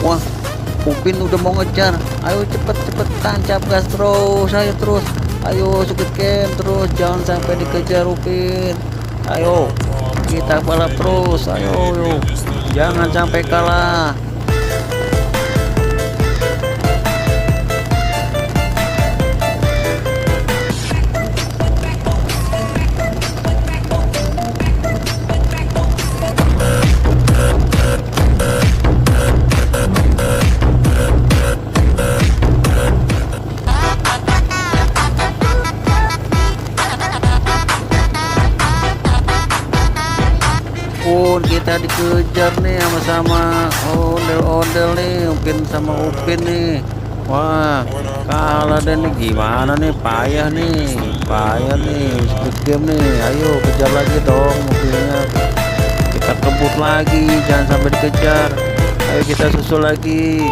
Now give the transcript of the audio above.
Wah, Upin udah mau ngejar. Ayo cepet tancap gas terus, ayo terus. Ayo Squid Game terus, jangan sampai dikejar Upin. Ayo, kita balap terus. Ayo, jangan sampai kalah. Kita dikejar nih sama ondel-ondel nih, Upin sama Upin nih. Wah, kalah deh nih, gimana nih, payah nih Squid Game nih. Ayo kejar lagi dong mobilnya, kita kebut lagi, jangan sampai dikejar. Ayo kita susul lagi.